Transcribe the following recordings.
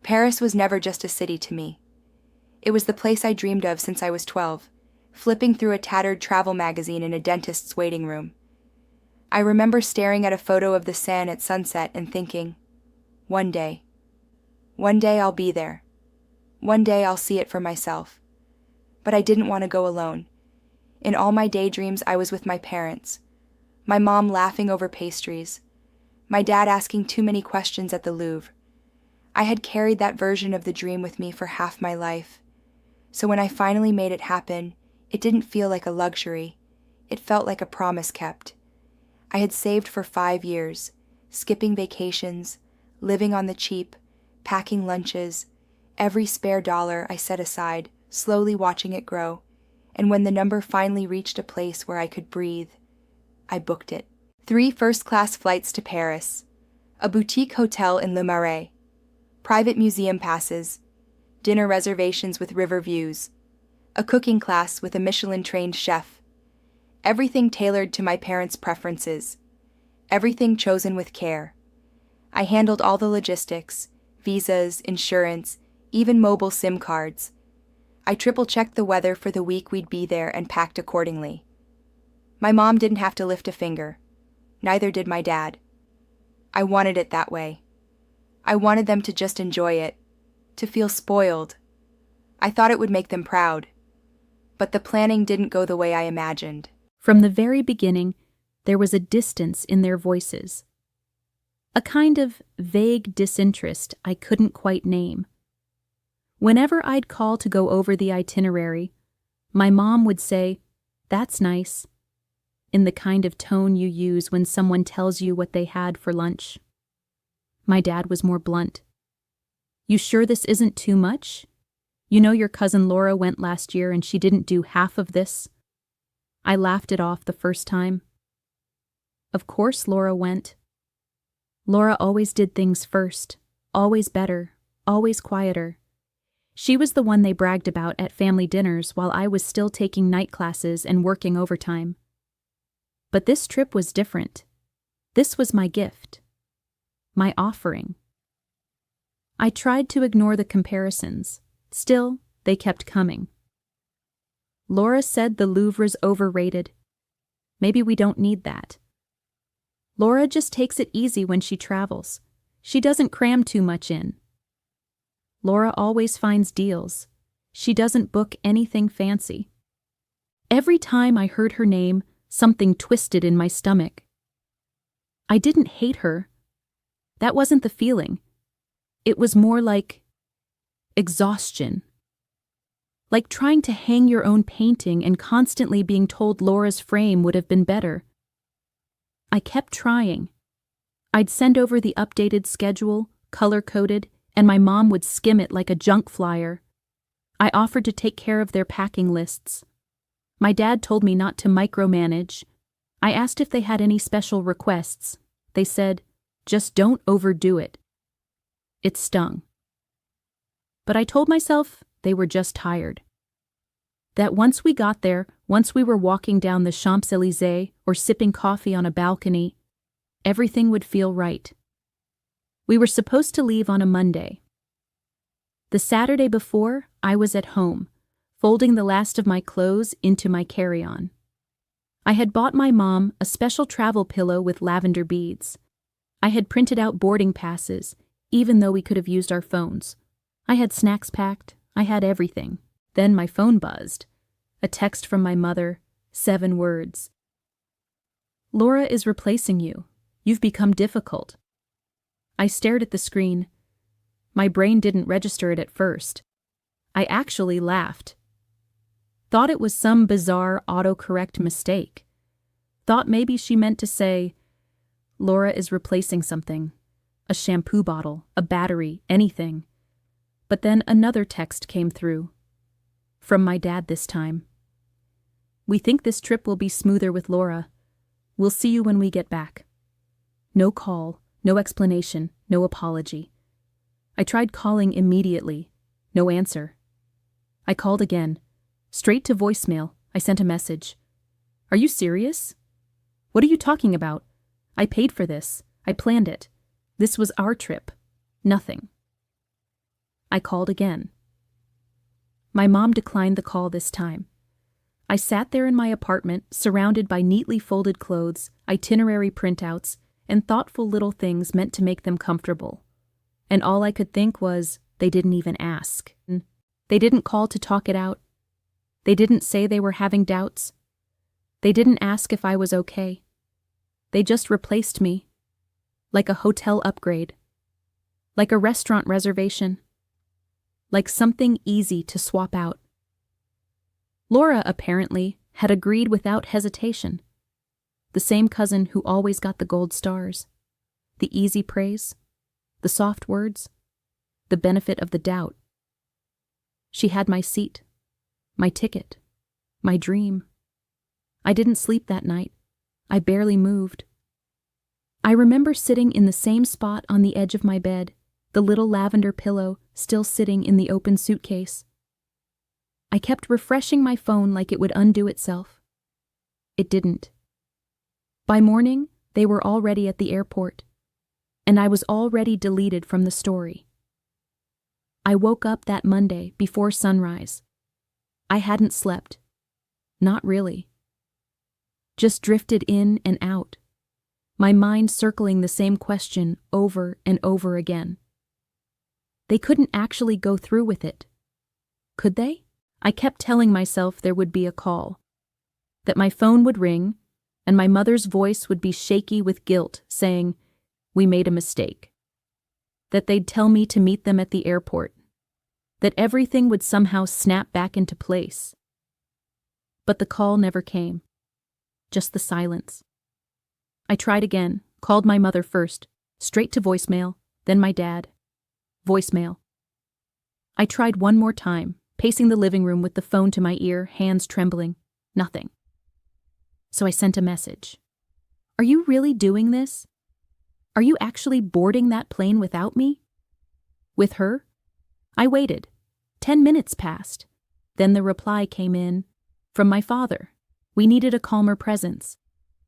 Paris was never just a city to me. It was the place I dreamed of since I was 12, flipping through a tattered travel magazine in a dentist's waiting room. I remember staring at a photo of the Seine at sunset and thinking, one day I'll be there. One day I'll see it for myself. But I didn't want to go alone. In all my daydreams, I was with my parents. My mom laughing over pastries. My dad asking too many questions at the Louvre. I had carried that version of the dream with me for half my life. So when I finally made it happen, it didn't feel like a luxury. It felt like a promise kept. I had saved for 5 years, skipping vacations, living on the cheap, packing lunches, every spare dollar I set aside, slowly watching it grow, and when the number finally reached a place where I could breathe, I booked it. 3 first-class flights to Paris, a boutique hotel in Le Marais, private museum passes, dinner reservations with river views, a cooking class with a Michelin-trained chef, everything tailored to my parents' preferences, everything chosen with care. I handled all the logistics, visas, insurance, even mobile SIM cards. I triple-checked the weather for the week we'd be there and packed accordingly. My mom didn't have to lift a finger. Neither did my dad. I wanted it that way. I wanted them to just enjoy it, to feel spoiled. I thought it would make them proud. But the planning didn't go the way I imagined. From the very beginning, there was a distance in their voices. A kind of vague disinterest I couldn't quite name. Whenever I'd call to go over the itinerary, my mom would say, "That's nice," in the kind of tone you use when someone tells you what they had for lunch. My dad was more blunt. "You sure this isn't too much? You know your cousin Laura went last year and she didn't do half of this?" I laughed it off the first time. Of course Laura went. Laura always did things first, always better, always quieter. She was the one they bragged about at family dinners while I was still taking night classes and working overtime. But this trip was different. This was my gift. My offering. I tried to ignore the comparisons. Still, they kept coming. Laura said the Louvre's overrated. Maybe we don't need that. Laura just takes it easy when she travels. She doesn't cram too much in. Laura always finds deals. She doesn't book anything fancy. Every time I heard her name, something twisted in my stomach. I didn't hate her. That wasn't the feeling. It was more like exhaustion. Like trying to hang your own painting and constantly being told Laura's frame would have been better. I kept trying. I'd send over the updated schedule, color-coded, and my mom would skim it like a junk flyer. I offered to take care of their packing lists. My dad told me not to micromanage. I asked if they had any special requests. They said, "Just don't overdo it." It stung. But I told myself they were just tired. That once we got there, once we were walking down the Champs-Élysées or sipping coffee on a balcony, everything would feel right. We were supposed to leave on a Monday. The Saturday before, I was at home, folding the last of my clothes into my carry-on. I had bought my mom a special travel pillow with lavender beads. I had printed out boarding passes, even though we could have used our phones. I had snacks packed. I had everything. Then my phone buzzed. A text from my mother, 7 words. "Laura is replacing you. You've become difficult." I stared at the screen. My brain didn't register it at first. I actually laughed. Thought it was some bizarre autocorrect mistake. Thought maybe she meant to say, "Laura is replacing something. A shampoo bottle, a battery, anything." But then another text came through. From my dad this time. "We think this trip will be smoother with Laura. We'll see you when we get back." No call, no explanation, no apology. I tried calling immediately. No answer. I called again. Straight to voicemail, I sent a message. "Are you serious? What are you talking about? I paid for this. I planned it. This was our trip. Nothing." I called again. My mom declined the call this time. I sat there in my apartment, surrounded by neatly folded clothes, itinerary printouts, and thoughtful little things meant to make them comfortable. And all I could think was, they didn't even ask. They didn't call to talk it out. They didn't say they were having doubts. They didn't ask if I was okay. They just replaced me. Like a hotel upgrade. Like a restaurant reservation. Like something easy to swap out. Laura, apparently, had agreed without hesitation. The same cousin who always got the gold stars. The easy praise. The soft words. The benefit of the doubt. She had my seat. My ticket. My dream. I didn't sleep that night. I barely moved. I remember sitting in the same spot on the edge of my bed, the little lavender pillow still sitting in the open suitcase. I kept refreshing my phone like it would undo itself. It didn't. By morning, they were already at the airport, and I was already deleted from the story. I woke up that Monday before sunrise. I hadn't slept. Not really. Just drifted in and out, my mind circling the same question over and over again. They couldn't actually go through with it. Could they? I kept telling myself there would be a call, that my phone would ring, and my mother's voice would be shaky with guilt, saying, "We made a mistake." That they'd tell me to meet them at the airport, that everything would somehow snap back into place. But the call never came. Just the silence. I tried again, called my mother first, straight to voicemail, then my dad. Voicemail. I tried one more time, pacing the living room with the phone to my ear, hands trembling. Nothing. So I sent a message. "Are you really doing this? Are you actually boarding that plane without me?" With her? I waited. 10 minutes passed. Then the reply came in, from my father. We needed a calmer presence.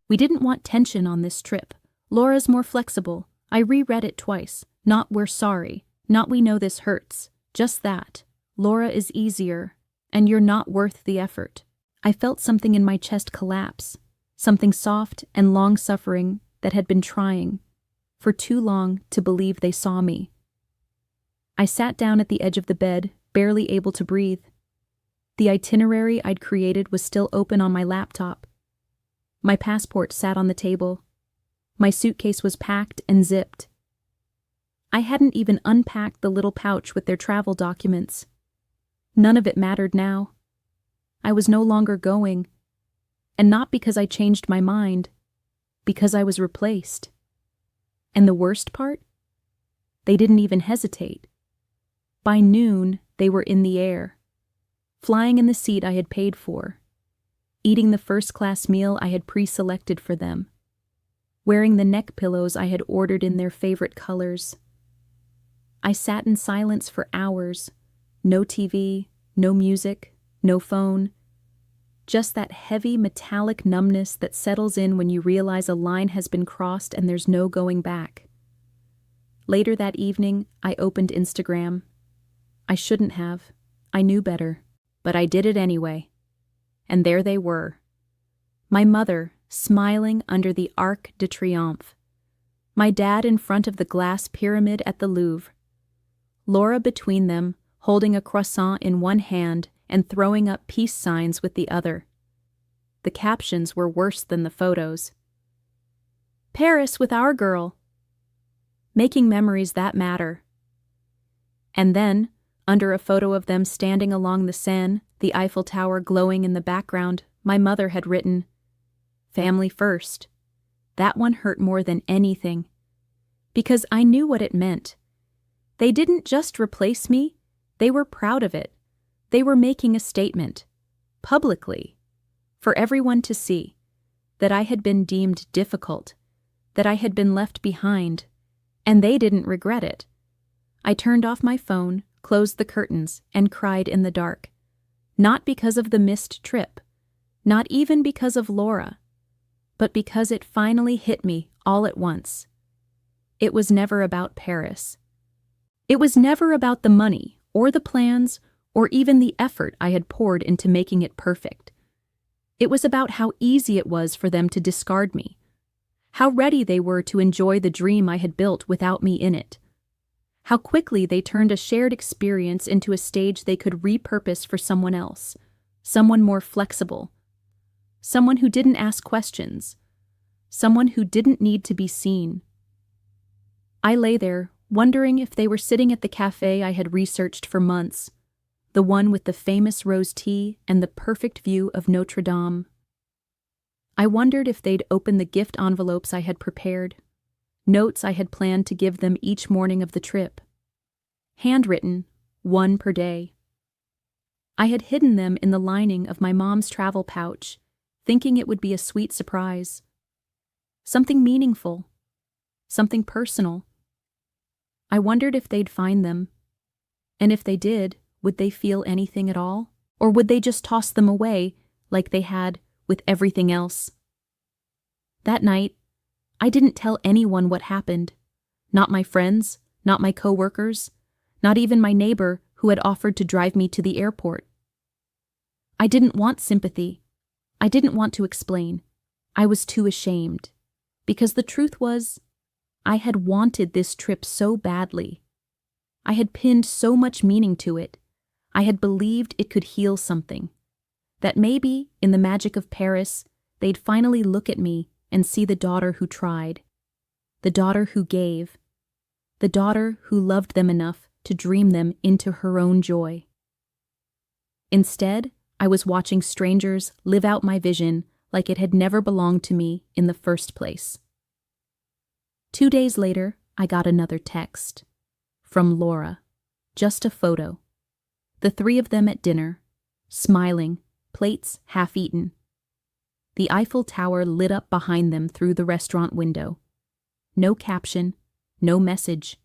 We didn't want tension on this trip. Laura's more flexible. I reread it twice. Not "we're sorry." Not "we know this hurts." Just that. Laura is easier, and you're not worth the effort. I felt something in my chest collapse. Something soft and long-suffering that had been trying, for too long, to believe they saw me. I sat down at the edge of the bed, barely able to breathe. The itinerary I'd created was still open on my laptop. My passport sat on the table. My suitcase was packed and zipped. I hadn't even unpacked the little pouch with their travel documents. None of it mattered now. I was no longer going. And not because I changed my mind, because I was replaced. And the worst part? They didn't even hesitate. By noon, they were in the air. Flying in the seat I had paid for, eating the first-class meal I had pre-selected for them, wearing the neck pillows I had ordered in their favorite colors. I sat in silence for hours, no TV, no music, no phone, just that heavy metallic numbness that settles in when you realize a line has been crossed and there's no going back. Later that evening, I opened Instagram. I shouldn't have. I knew better. But I did it anyway. And there they were. My mother, smiling under the Arc de Triomphe. My dad in front of the glass pyramid at the Louvre. Laura between them, holding a croissant in one hand and throwing up peace signs with the other. The captions were worse than the photos. "Paris with our girl." Making memories that matter. And then, under a photo of them standing along the Seine, the Eiffel Tower glowing in the background, my mother had written, "Family first." That one hurt more than anything. Because I knew what it meant. They didn't just replace me, they were proud of it. They were making a statement. Publicly. For everyone to see. That I had been deemed difficult. That I had been left behind. And they didn't regret it. I turned off my phone, closed the curtains, and cried in the dark. Not because of the missed trip, not even because of Laura, but because it finally hit me all at once. It was never about Paris. It was never about the money or the plans, or even the effort I had poured into making it perfect. It was about how easy it was for them to discard me, how ready they were to enjoy the dream I had built without me in it, how quickly they turned a shared experience into a stage they could repurpose for someone else, someone more flexible, someone who didn't ask questions, someone who didn't need to be seen. I lay there, wondering if they were sitting at the cafe I had researched for months, the one with the famous rose tea and the perfect view of Notre Dame. I wondered if they'd open the gift envelopes I had prepared, notes I had planned to give them each morning of the trip. Handwritten, one per day. I had hidden them in the lining of my mom's travel pouch, thinking it would be a sweet surprise. Something meaningful, something personal. I wondered if they'd find them, and if they did, would they feel anything at all? Or would they just toss them away like they had with everything else? That night, I didn't tell anyone what happened. Not my friends, not my coworkers, not even my neighbor who had offered to drive me to the airport. I didn't want sympathy. I didn't want to explain. I was too ashamed. Because the truth was, I had wanted this trip so badly. I had pinned so much meaning to it. I had believed it could heal something. That maybe, in the magic of Paris, they'd finally look at me and see the daughter who tried. The daughter who gave. The daughter who loved them enough to dream them into her own joy. Instead, I was watching strangers live out my vision like it had never belonged to me in the first place. 2 days later, I got another text. From Laura. Just a photo. The three of them at dinner, smiling, plates half-eaten. The Eiffel Tower lit up behind them through the restaurant window. No caption, no message,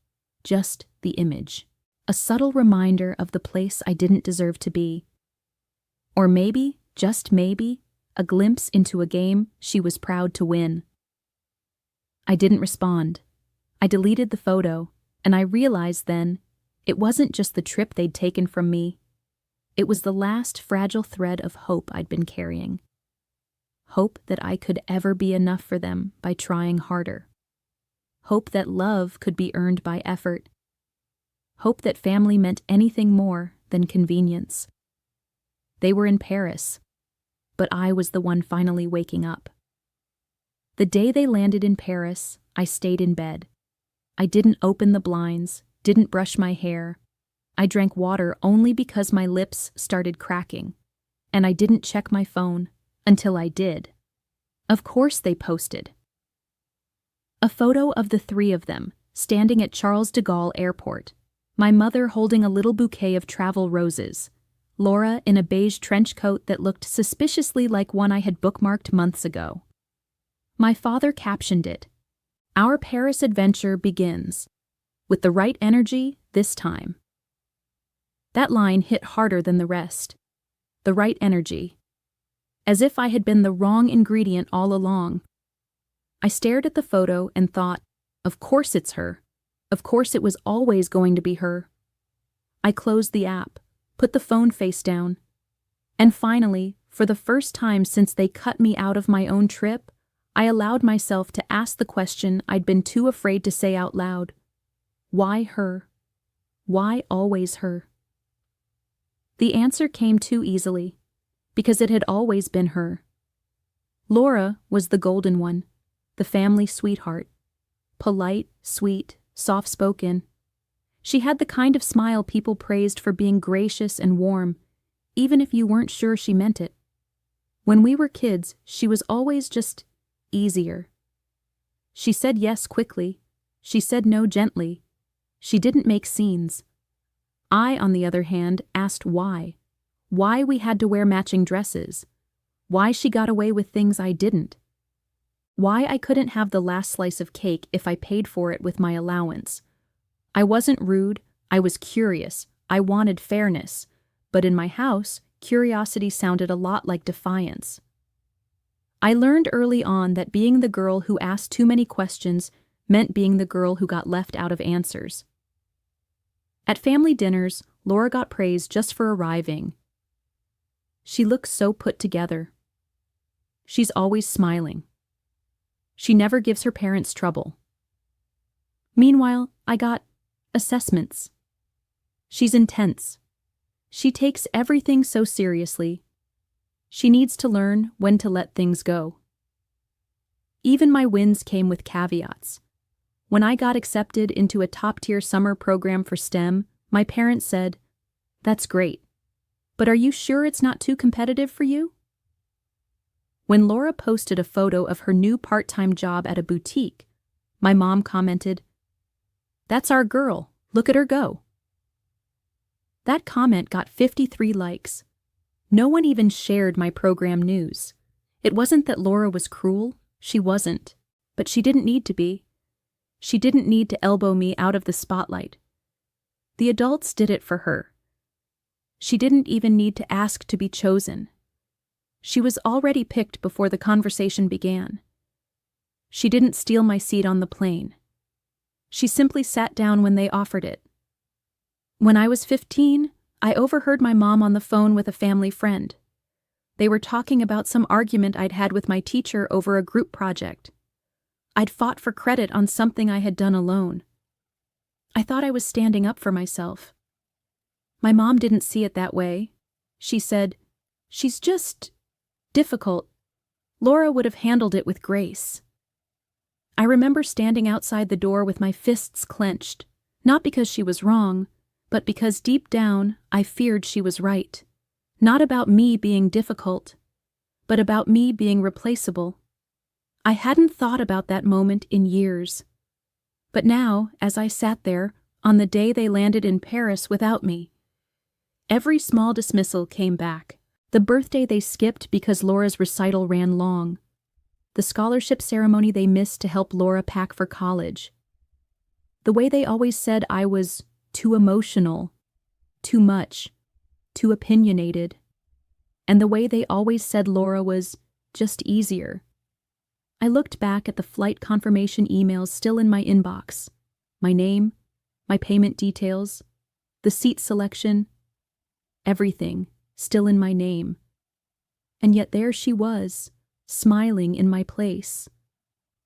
just the image. A subtle reminder of the place I didn't deserve to be. Or maybe, just maybe, a glimpse into a game she was proud to win. I didn't respond. I deleted the photo, and I realized then it wasn't just the trip they'd taken from me. It was the last fragile thread of hope I'd been carrying. Hope that I could ever be enough for them by trying harder. Hope that love could be earned by effort. Hope that family meant anything more than convenience. They were in Paris, but I was the one finally waking up. The day they landed in Paris, I stayed in bed. I didn't open the blinds, didn't brush my hair. I drank water only because my lips started cracking, and I didn't check my phone until I did. Of course they posted. A photo of the three of them, standing at Charles de Gaulle Airport, my mother holding a little bouquet of travel roses, Laura in a beige trench coat that looked suspiciously like one I had bookmarked months ago. My father captioned it, "Our Paris adventure begins. With the right energy this time." That line hit harder than the rest. The right energy. As if I had been the wrong ingredient all along. I stared at the photo and thought, of course it's her. Of course it was always going to be her. I closed the app, put the phone face down, and finally, for the first time since they cut me out of my own trip, I allowed myself to ask the question I'd been too afraid to say out loud. Why her? Why always her? The answer came too easily, because it had always been her. Laura was the golden one, the family sweetheart. Polite, sweet, soft-spoken. She had the kind of smile people praised for being gracious and warm, even if you weren't sure she meant it. When we were kids, she was always just easier. She said yes quickly. She said no gently. She didn't make scenes. I, on the other hand, asked why. Why we had to wear matching dresses. Why she got away with things I didn't. Why I couldn't have the last slice of cake if I paid for it with my allowance. I wasn't rude, I was curious, I wanted fairness, but in my house, curiosity sounded a lot like defiance. I learned early on that being the girl who asked too many questions meant being the girl who got left out of answers. At family dinners, Laura got praise just for arriving. She looks so put together. She's always smiling. She never gives her parents trouble. Meanwhile, I got assessments. She's intense. She takes everything so seriously. She needs to learn when to let things go. Even my wins came with caveats. When I got accepted into a top-tier summer program for STEM, my parents said, "That's great, but are you sure it's not too competitive for you?" When Laura posted a photo of her new part-time job at a boutique, my mom commented, "That's our girl, look at her go." That comment got 53 likes. No one even shared my program news. It wasn't that Laura was cruel, she wasn't, but she didn't need to be. She didn't need to elbow me out of the spotlight. The adults did it for her. She didn't even need to ask to be chosen. She was already picked before the conversation began. She didn't steal my seat on the plane. She simply sat down when they offered it. When I was 15, I overheard my mom on the phone with a family friend. They were talking about some argument I'd had with my teacher over a group project. I'd fought for credit on something I had done alone. I thought I was standing up for myself. My mom didn't see it that way. She said, "She's just difficult. Laura would have handled it with grace." I remember standing outside the door with my fists clenched, not because she was wrong, but because deep down I feared she was right. Not about me being difficult, but about me being replaceable. I hadn't thought about that moment in years. But now, as I sat there, on the day they landed in Paris without me, every small dismissal came back. The birthday they skipped because Laura's recital ran long. The scholarship ceremony they missed to help Laura pack for college. The way they always said I was too emotional, too much, too opinionated. And the way they always said Laura was just easier. I looked back at the flight confirmation emails still in my inbox. My name, my payment details, the seat selection, everything still in my name. And yet there she was, smiling in my place,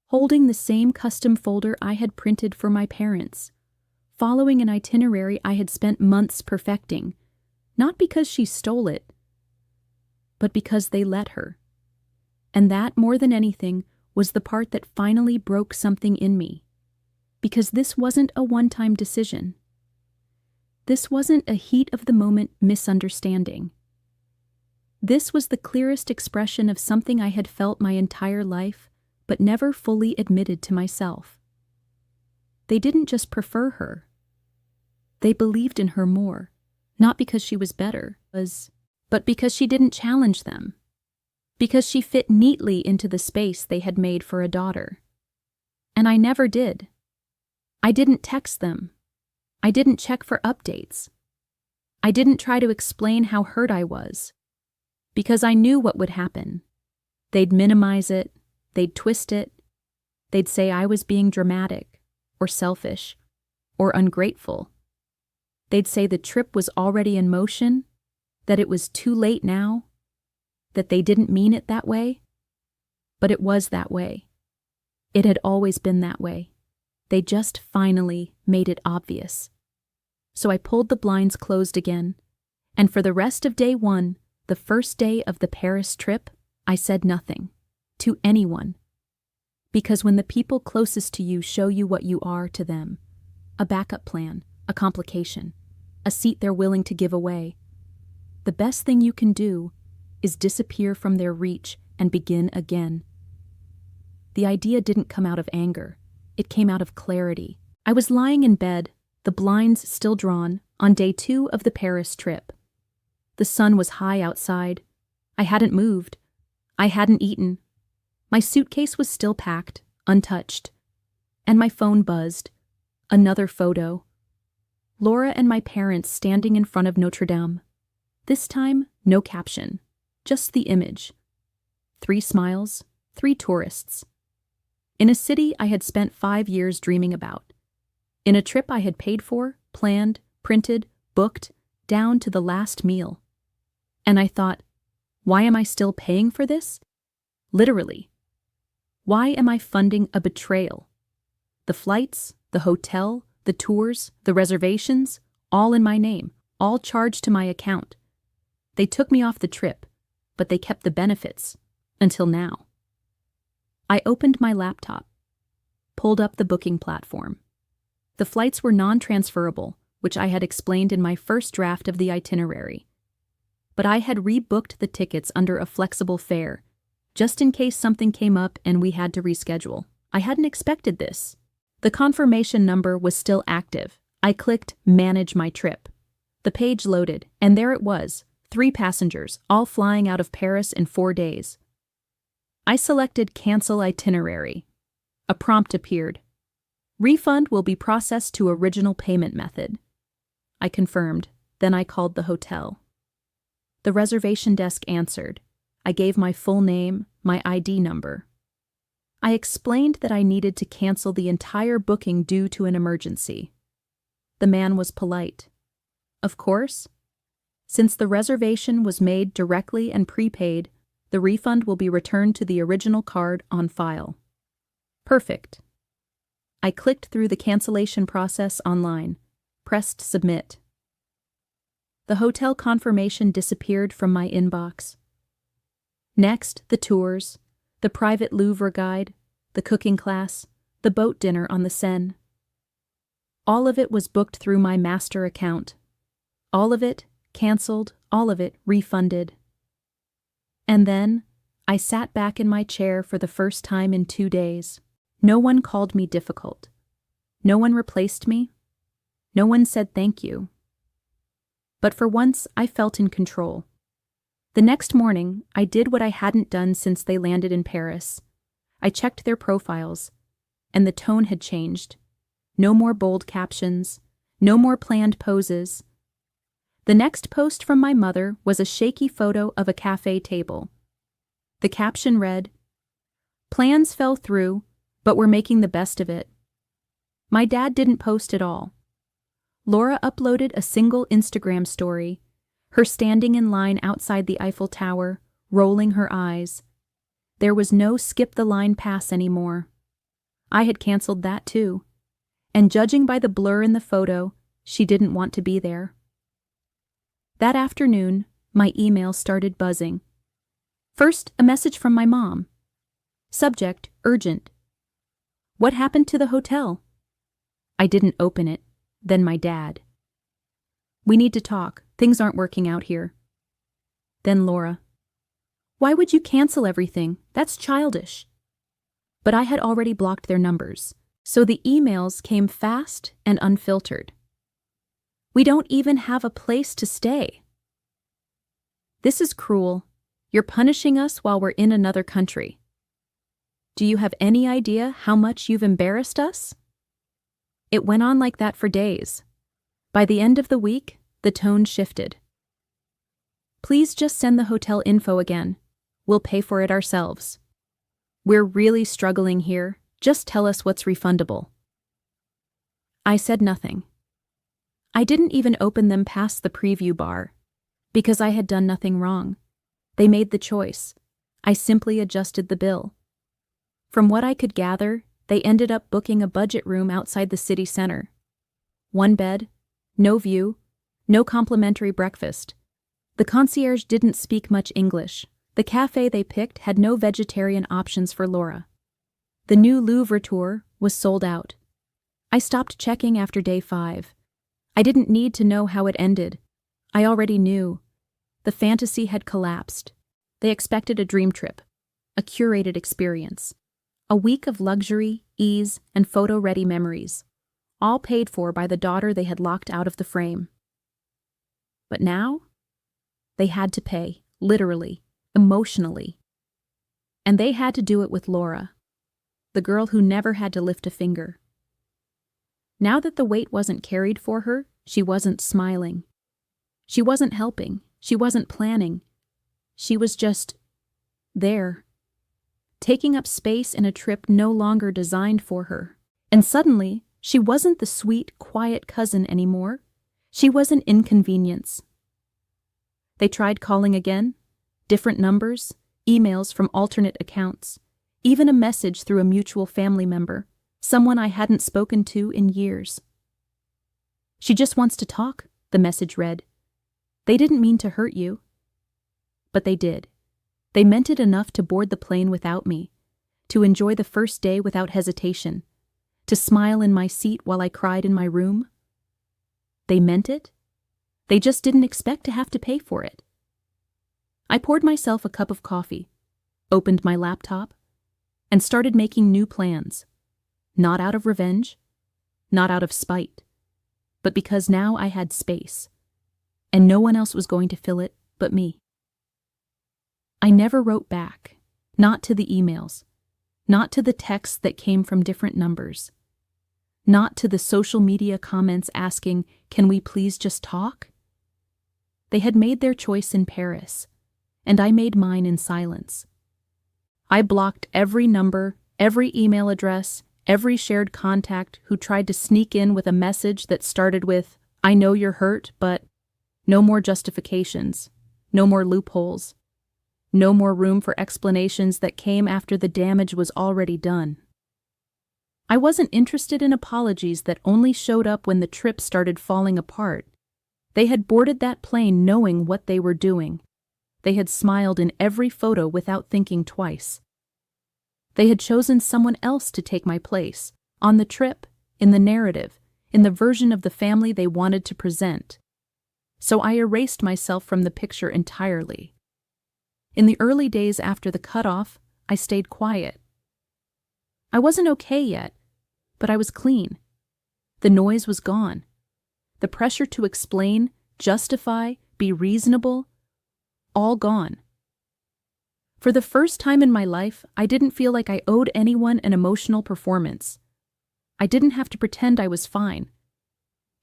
holding the same custom folder I had printed for my parents, following an itinerary I had spent months perfecting, not because she stole it, but because they let her. And that, more than anything, was the part that finally broke something in me. Because this wasn't a one-time decision. This wasn't a heat-of-the-moment misunderstanding. This was the clearest expression of something I had felt my entire life, but never fully admitted to myself. They didn't just prefer her. They believed in her more, not because she was better, but because she didn't challenge them. Because she fit neatly into the space they had made for a daughter. And I never did. I didn't text them. I didn't check for updates. I didn't try to explain how hurt I was. Because I knew what would happen. They'd minimize it, they'd twist it, they'd say I was being dramatic, or selfish, or ungrateful. They'd say the trip was already in motion, that it was too late now, that they didn't mean it that way. But it was that way. It had always been that way. They just finally made it obvious. So I pulled the blinds closed again, and for the rest of day one, the first day of the Paris trip, I said nothing, to anyone. Because when the people closest to you show you what you are to them, a backup plan, a complication, a seat they're willing to give away, the best thing you can do is disappear from their reach and begin again. The idea didn't come out of anger. It came out of clarity. I was lying in bed, the blinds still drawn, on day 2 of the Paris trip. The sun was high outside. I hadn't moved. I hadn't eaten. My suitcase was still packed, untouched. And my phone buzzed. Another photo. Laura and my parents standing in front of Notre Dame. This time, no caption. Just the image. 3 smiles, 3 tourists. In a city I had spent 5 years dreaming about. In a trip I had paid for, planned, printed, booked, down to the last meal. And I thought, why am I still paying for this? Literally. Why am I funding a betrayal? The flights, the hotel, the tours, the reservations, all in my name, all charged to my account. They took me off the trip, but they kept the benefits, until now. I opened my laptop, pulled up the booking platform. The flights were non-transferable, which I had explained in my first draft of the itinerary. But I had rebooked the tickets under a flexible fare, just in case something came up and we had to reschedule. I hadn't expected this. The confirmation number was still active. I clicked Manage My Trip. The page loaded, and there it was, 3 passengers, all flying out of Paris in 4 days. I selected Cancel Itinerary. A prompt appeared. Refund will be processed to original payment method. I confirmed, then I called the hotel. The reservation desk answered. I gave my full name, my ID number. I explained that I needed to cancel the entire booking due to an emergency. The man was polite. Of course. Since the reservation was made directly and prepaid, the refund will be returned to the original card on file. Perfect. I clicked through the cancellation process online, pressed Submit. The hotel confirmation disappeared from my inbox. Next, the tours, the private Louvre guide, the cooking class, the boat dinner on the Seine. All of it was booked through my master account. All of it canceled, all of it refunded. And then, I sat back in my chair for the first time in 2 days. No one called me difficult. No one replaced me. No one said thank you. But for once, I felt in control. The next morning, I did what I hadn't done since they landed in Paris. I checked their profiles, and the tone had changed. No more bold captions, no more planned poses. The next post from my mother was a shaky photo of a cafe table. The caption read, "Plans fell through, but we're making the best of it." My dad didn't post at all. Laura uploaded a single Instagram story, her standing in line outside the Eiffel Tower, rolling her eyes. There was no skip the line pass anymore. I had canceled that too, and judging by the blur in the photo, she didn't want to be there. That afternoon, my email started buzzing. First, a message from my mom. Subject, urgent. What happened to the hotel? I didn't open it. Then my dad. We need to talk. Things aren't working out here. Then Laura. Why would you cancel everything? That's childish. But I had already blocked their numbers, so the emails came fast and unfiltered. We don't even have a place to stay. This is cruel. You're punishing us while we're in another country. Do you have any idea how much you've embarrassed us? It went on like that for days. By the end of the week, the tone shifted. Please just send the hotel info again. We'll pay for it ourselves. We're really struggling here. Just tell us what's refundable. I said nothing. I didn't even open them past the preview bar, because I had done nothing wrong. They made the choice. I simply adjusted the bill. From what I could gather, they ended up booking a budget room outside the city center. 1 bed, no view, no complimentary breakfast. The concierge didn't speak much English. The cafe they picked had no vegetarian options for Laura. The new Louvre tour was sold out. I stopped checking after day 5. I didn't need to know how it ended. I already knew. The fantasy had collapsed. They expected a dream trip, a curated experience. A week of luxury, ease, and photo-ready memories, all paid for by the daughter they had locked out of the frame. But now, they had to pay, literally, emotionally. And they had to do it with Laura, the girl who never had to lift a finger. Now that the weight wasn't carried for her, she wasn't smiling. She wasn't helping. She wasn't planning. She was just there, taking up space in a trip no longer designed for her. And suddenly, she wasn't the sweet, quiet cousin anymore. She was an inconvenience. They tried calling again, different numbers, emails from alternate accounts, even a message through a mutual family member, someone I hadn't spoken to in years. "She just wants to talk," the message read. "They didn't mean to hurt you." But they did. They meant it enough to board the plane without me, to enjoy the first day without hesitation, to smile in my seat while I cried in my room. They meant it. They just didn't expect to have to pay for it. I poured myself a cup of coffee, opened my laptop, and started making new plans. Not out of revenge, not out of spite, but because now I had space, and no one else was going to fill it but me. I never wrote back, not to the emails, not to the texts that came from different numbers, not to the social media comments asking, "Can we please just talk?" They had made their choice in Paris, and I made mine in silence. I blocked every number, every email address, every shared contact who tried to sneak in with a message that started with, "I know you're hurt, but..." No more justifications, no more loopholes, no more room for explanations that came after the damage was already done. I wasn't interested in apologies that only showed up when the trip started falling apart. They had boarded that plane knowing what they were doing. They had smiled in every photo without thinking twice. They had chosen someone else to take my place, on the trip, in the narrative, in the version of the family they wanted to present. So I erased myself from the picture entirely. In the early days after the cutoff, I stayed quiet. I wasn't okay yet, but I was clean. The noise was gone. The pressure to explain, justify, be reasonable, all gone. For the first time in my life, I didn't feel like I owed anyone an emotional performance. I didn't have to pretend I was fine.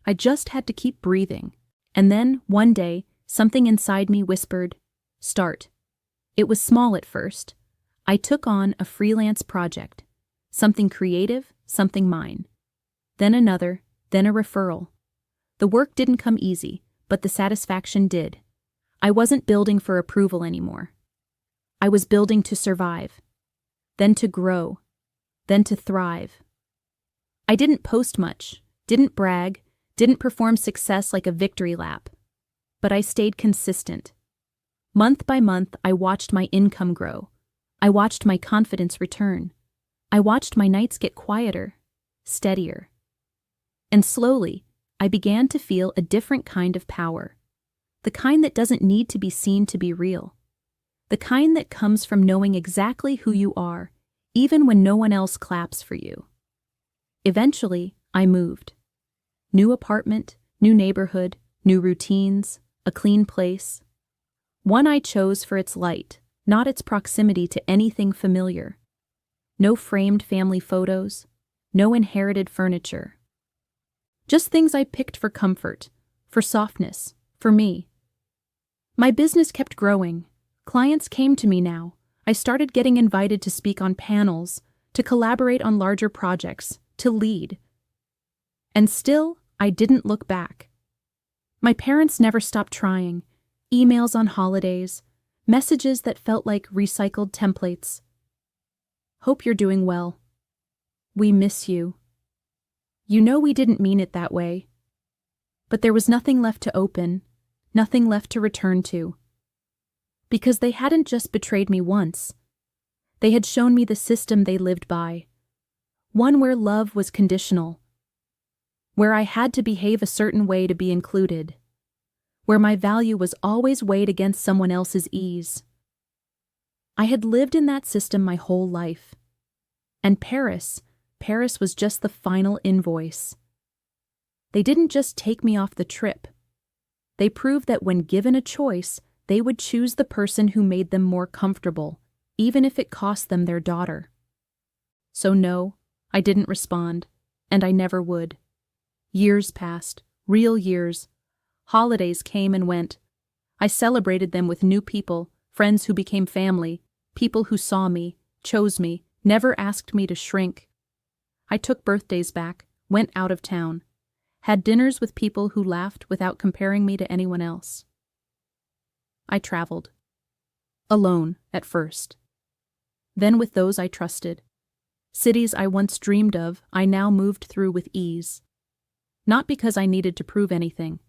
I just had to keep breathing. And then, one day, something inside me whispered, "Start." It was small at first. I took on a freelance project. Something creative, something mine. Then another, then a referral. The work didn't come easy, but the satisfaction did. I wasn't building for approval anymore. I was building to survive, then to grow, then to thrive. I didn't post much, didn't brag, didn't perform success like a victory lap, but I stayed consistent. Month by month, I watched my income grow. I watched my confidence return. I watched my nights get quieter, steadier. And slowly, I began to feel a different kind of power. The kind that doesn't need to be seen to be real. The kind that comes from knowing exactly who you are, even when no one else claps for you. Eventually, I moved. New apartment, new neighborhood, new routines, a clean place. One I chose for its light, not its proximity to anything familiar. No framed family photos, no inherited furniture. Just things I picked for comfort, for softness, for me. My business kept growing. Clients came to me now. I started getting invited to speak on panels, to collaborate on larger projects, to lead. And still, I didn't look back. My parents never stopped trying. Emails on holidays, messages that felt like recycled templates. "Hope you're doing well. We miss you. You know we didn't mean it that way." But there was nothing left to open, nothing left to return to. Because they hadn't just betrayed me once. They had shown me the system they lived by. One where love was conditional. Where I had to behave a certain way to be included. Where my value was always weighed against someone else's ease. I had lived in that system my whole life. And Paris was just the final invoice. They didn't just take me off the trip. They proved that when given a choice, they would choose the person who made them more comfortable, even if it cost them their daughter. So no, I didn't respond, and I never would. Years passed, real years. Holidays came and went. I celebrated them with new people, friends who became family, people who saw me, chose me, never asked me to shrink. I took birthdays back, went out of town, had dinners with people who laughed without comparing me to anyone else. I traveled. Alone, at first. Then with those I trusted. Cities I once dreamed of, I now moved through with ease. Not because I needed to prove anything,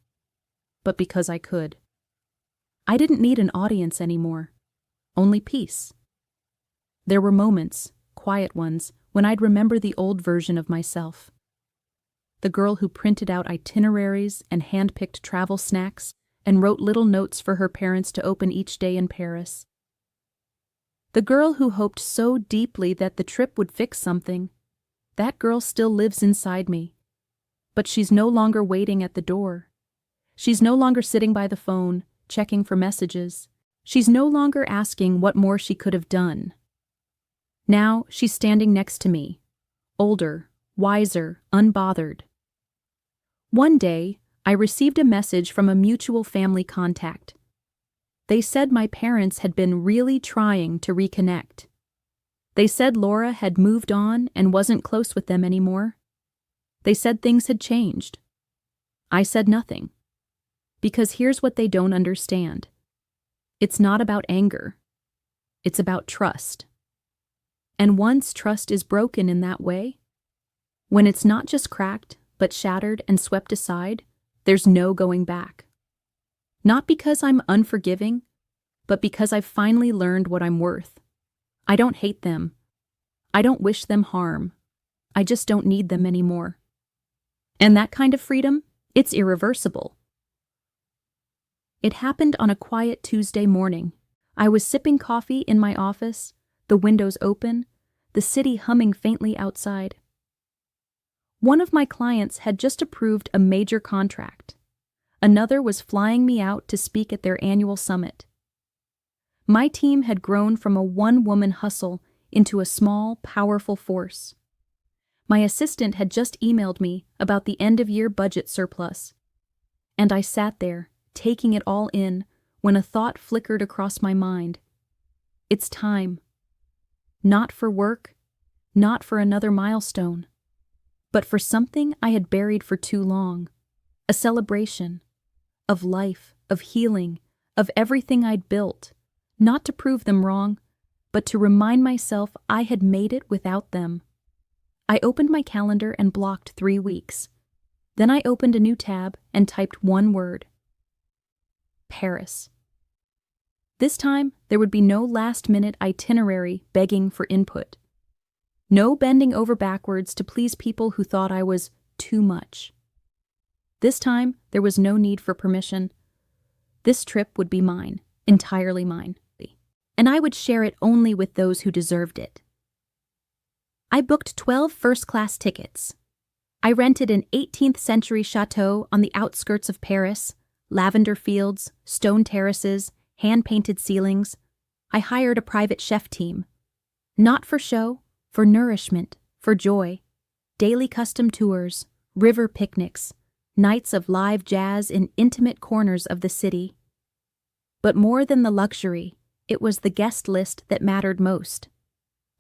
but because I could. I didn't need an audience anymore, only peace. There were moments, quiet ones, when I'd remember the old version of myself. The girl who printed out itineraries and handpicked travel snacks and wrote little notes for her parents to open each day in Paris. The girl who hoped so deeply that the trip would fix something. That girl still lives inside me. But she's no longer waiting at the door. She's no longer sitting by the phone, checking for messages. She's no longer asking what more she could have done. Now she's standing next to me, older, wiser, unbothered. One day, I received a message from a mutual family contact. They said my parents had been really trying to reconnect. They said Laura had moved on and wasn't close with them anymore. They said things had changed. I said nothing. Because here's what they don't understand. It's not about anger. It's about trust. And once trust is broken in that way, when it's not just cracked, but shattered and swept aside, there's no going back. Not because I'm unforgiving, but because I've finally learned what I'm worth. I don't hate them. I don't wish them harm. I just don't need them anymore. And that kind of freedom, it's irreversible. It happened on a quiet Tuesday morning. I was sipping coffee in my office, the windows open, the city humming faintly outside. One of my clients had just approved a major contract. Another was flying me out to speak at their annual summit. My team had grown from a one-woman hustle into a small, powerful force. My assistant had just emailed me about the end-of-year budget surplus. And I sat there, taking it all in, when a thought flickered across my mind. It's time. Not for work, not for another milestone, but for something I had buried for too long. A celebration. Of life, of healing, of everything I'd built. Not to prove them wrong, but to remind myself I had made it without them. I opened my calendar and blocked 3 weeks. Then I opened a new tab and typed one word. Paris. This time, there would be no last-minute itinerary begging for input. No bending over backwards to please people who thought I was too much. This time, there was no need for permission. This trip would be mine, entirely mine. And I would share it only with those who deserved it. I booked 12 first-class tickets. I rented an 18th-century chateau on the outskirts of Paris, lavender fields, stone terraces, hand-painted ceilings. I hired a private chef team. Not for show, for nourishment, for joy. Daily custom tours, river picnics, nights of live jazz in intimate corners of the city. But more than the luxury, it was the guest list that mattered most.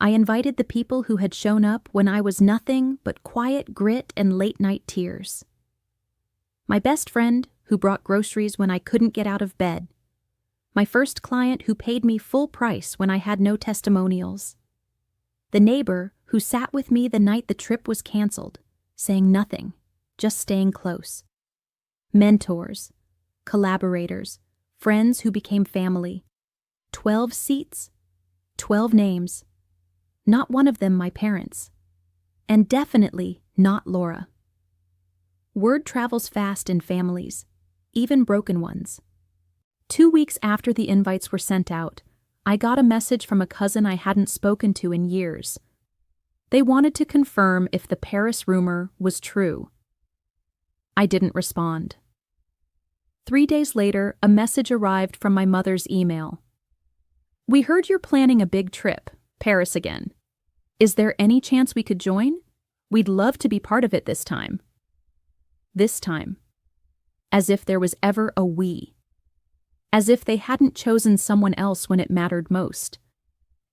I invited the people who had shown up when I was nothing but quiet grit and late-night tears. My best friend, who brought groceries when I couldn't get out of bed. My first client who paid me full price when I had no testimonials. The neighbor who sat with me the night the trip was canceled, saying nothing, just staying close. Mentors, collaborators, friends who became family. 12 seats, 12 names. Not one of them my parents. And definitely not Laura. Word travels fast in families, even broken ones. 2 weeks after the invites were sent out, I got a message from a cousin I hadn't spoken to in years. They wanted to confirm if the Paris rumor was true. I didn't respond. 3 days later, a message arrived from my mother's email. We heard you're planning a big trip, Paris again. Is there any chance we could join? We'd love to be part of it this time. This time. As if there was ever a we. As if they hadn't chosen someone else when it mattered most.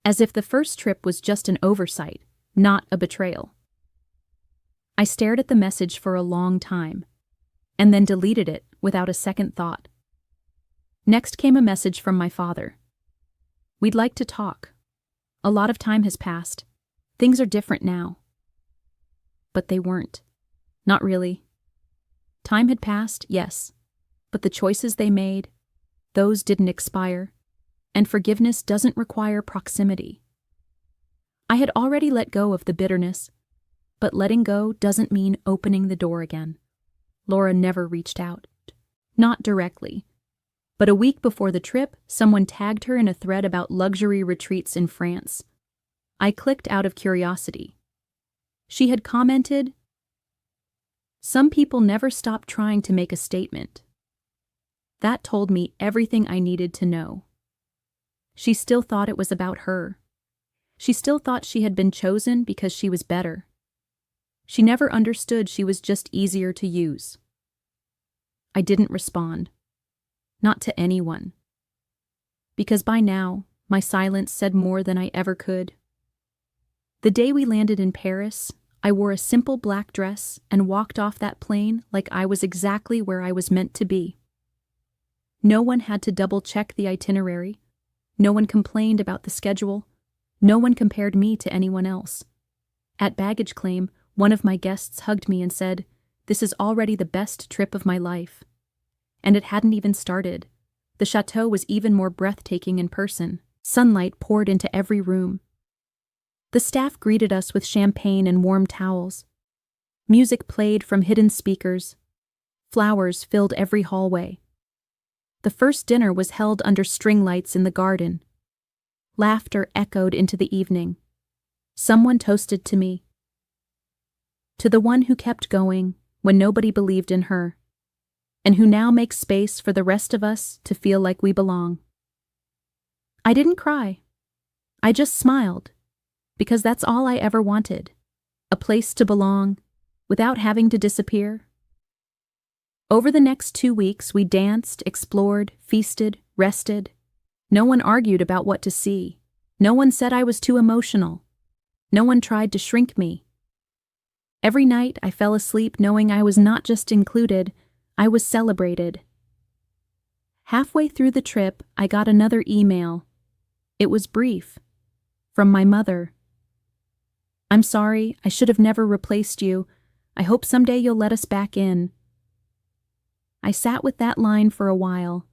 As if the first trip was just an oversight, not a betrayal. I stared at the message for a long time, and then deleted it without a second thought. Next came a message from my father. "We'd like to talk. A lot of time has passed. Things are different now." But they weren't. Not really. Time had passed, yes, but the choices they made, those didn't expire, and forgiveness doesn't require proximity. I had already let go of the bitterness, but letting go doesn't mean opening the door again. Laura never reached out. Not directly. But a week before the trip, someone tagged her in a thread about luxury retreats in France. I clicked out of curiosity. She had commented, "Some people never stop trying to make a statement." That told me everything I needed to know. She still thought it was about her. She still thought she had been chosen because she was better. She never understood she was just easier to use. I didn't respond. Not to anyone. Because by now, my silence said more than I ever could. The day we landed in Paris, I wore a simple black dress and walked off that plane like I was exactly where I was meant to be. No one had to double-check the itinerary. No one complained about the schedule. No one compared me to anyone else. At baggage claim, one of my guests hugged me and said, "This is already the best trip of my life." And it hadn't even started. The chateau was even more breathtaking in person. Sunlight poured into every room. The staff greeted us with champagne and warm towels. Music played from hidden speakers. Flowers filled every hallway. The first dinner was held under string lights in the garden. Laughter echoed into the evening. Someone toasted to me. To the one who kept going when nobody believed in her, and who now makes space for the rest of us to feel like we belong. I didn't cry. I just smiled, because that's all I ever wanted, a place to belong, without having to disappear. Over the next 2 weeks, we danced, explored, feasted, rested. No one argued about what to see. No one said I was too emotional. No one tried to shrink me. Every night I fell asleep knowing I was not just included, I was celebrated. Halfway through the trip, I got another email. It was brief. From my mother. "I'm sorry, I should have never replaced you. I hope someday you'll let us back in." I sat with that line for a while.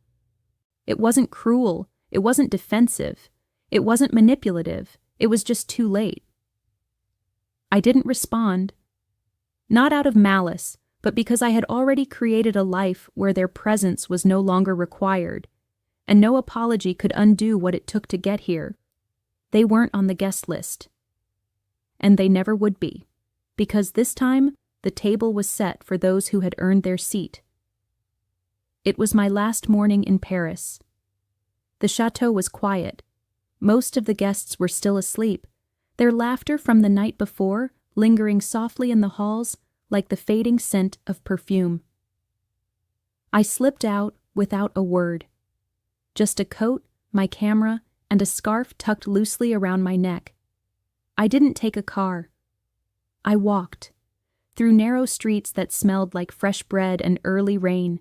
It wasn't cruel. It wasn't defensive. It wasn't manipulative. It was just too late. I didn't respond. Not out of malice, but because I had already created a life where their presence was no longer required, and no apology could undo what it took to get here. They weren't on the guest list. And they never would be, because this time the table was set for those who had earned their seat. It was my last morning in Paris. The chateau was quiet. Most of the guests were still asleep, their laughter from the night before lingering softly in the halls like the fading scent of perfume. I slipped out without a word. Just a coat, my camera, and a scarf tucked loosely around my neck. I didn't take a car. I walked, through narrow streets that smelled like fresh bread and early rain,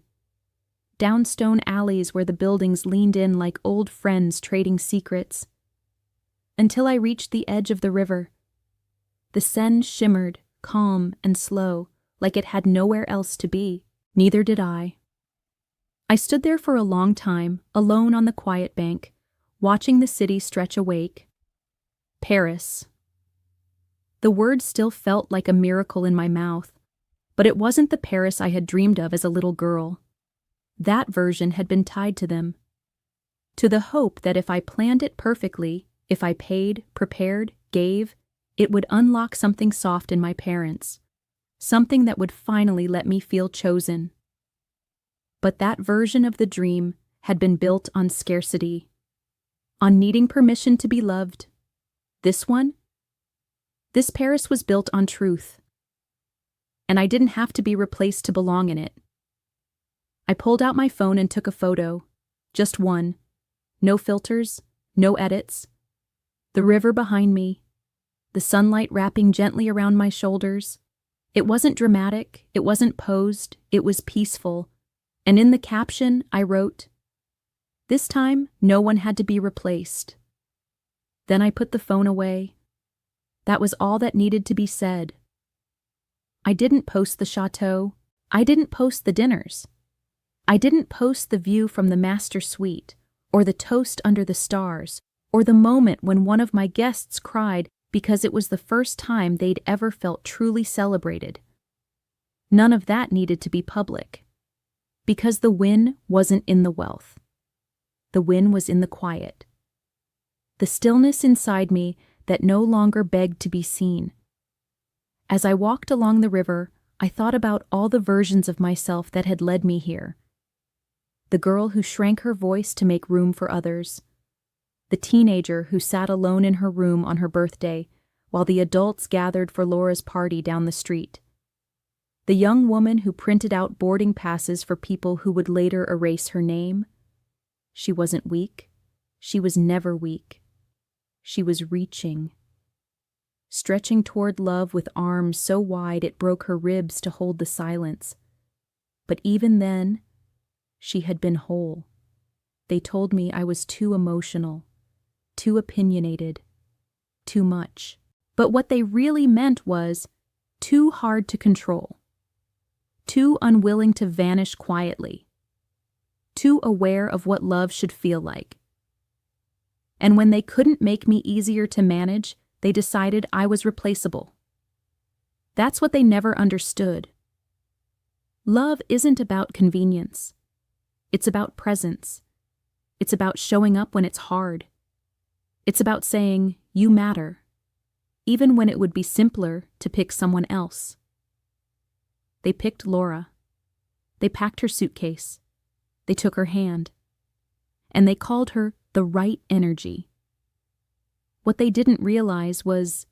down stone alleys where the buildings leaned in like old friends trading secrets, until I reached the edge of the river. The Seine shimmered, calm and slow, like it had nowhere else to be. Neither did I. I stood there for a long time, alone on the quiet bank, watching the city stretch awake. Paris. The word still felt like a miracle in my mouth, but it wasn't the Paris I had dreamed of as a little girl. That version had been tied to them. To the hope that if I planned it perfectly, if I paid, prepared, gave, it would unlock something soft in my parents, something that would finally let me feel chosen. But that version of the dream had been built on scarcity, on needing permission to be loved. This one? This Paris was built on truth. And I didn't have to be replaced to belong in it. I pulled out my phone and took a photo. Just one. No filters, no edits. The river behind me, the sunlight wrapping gently around my shoulders, It wasn't dramatic, it wasn't posed, it was peaceful, and in the caption I wrote, "This time, no one had to be replaced." Then I put the phone away. That was all that needed to be said. I didn't post the chateau. I didn't post the dinners. I didn't post the view from the master suite, or the toast under the stars, or the moment when one of my guests cried because it was the first time they'd ever felt truly celebrated. None of that needed to be public. Because the win wasn't in the wealth. The win was in the quiet. The stillness inside me that no longer begged to be seen. As I walked along the river, I thought about all the versions of myself that had led me here. The girl who shrank her voice to make room for others. The teenager who sat alone in her room on her birthday while the adults gathered for Laura's party down the street. The young woman who printed out boarding passes for people who would later erase her name. She wasn't weak. She was never weak. She was reaching. Stretching toward love with arms so wide it broke her ribs to hold the silence. But even then, she had been whole. They told me I was too emotional, too opinionated, too much. But what they really meant was too hard to control, too unwilling to vanish quietly, too aware of what love should feel like. And when they couldn't make me easier to manage, they decided I was replaceable. That's what they never understood. Love isn't about convenience. It's about presence. It's about showing up when it's hard. It's about saying, "You matter," even when it would be simpler to pick someone else. They picked Laura. They packed her suitcase. They took her hand. And they called her the right energy. What they didn't realize was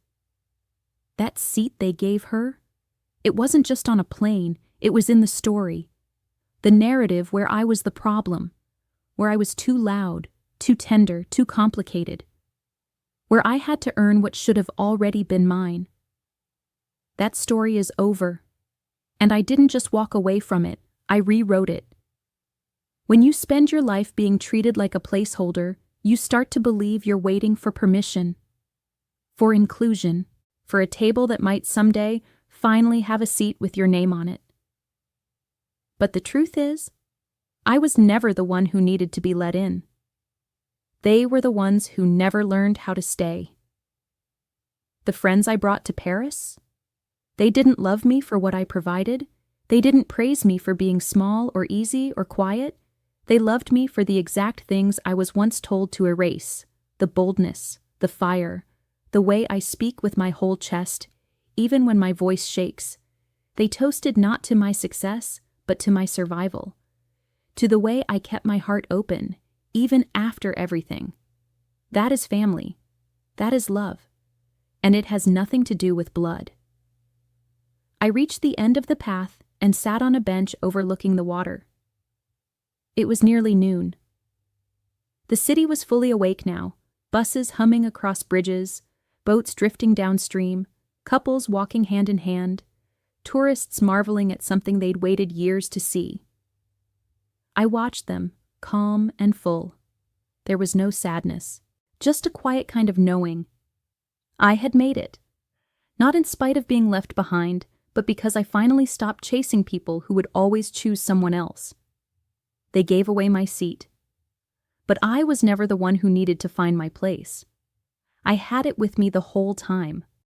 that seat they gave her, it wasn't just on a plane, it was in the story. The narrative where I was the problem, where I was too loud, too tender, too complicated, where I had to earn what should have already been mine. That story is over, and I didn't just walk away from it, I rewrote it. When you spend your life being treated like a placeholder, you start to believe you're waiting for permission, for inclusion, for a table that might someday finally have a seat with your name on it. But the truth is, I was never the one who needed to be let in. They were the ones who never learned how to stay. The friends I brought to Paris? They didn't love me for what I provided. They didn't praise me for being small or easy or quiet. They loved me for the exact things I was once told to erase: the boldness, the fire, the way I speak with my whole chest, even when my voice shakes. They toasted not to my success, but to my survival, to the way I kept my heart open, even after everything. That is family. That is love. And it has nothing to do with blood. I reached the end of the path and sat on a bench overlooking the water. It was nearly noon. The city was fully awake now, buses humming across bridges, boats drifting downstream, couples walking hand in hand, tourists marveling at something they'd waited years to see. I watched them, calm and full. There was no sadness, just a quiet kind of knowing. I had made it. Not in spite of being left behind, but because I finally stopped chasing people who would always choose someone else. They gave away my seat. But I was never the one who needed to find my place. I had it with me the whole time.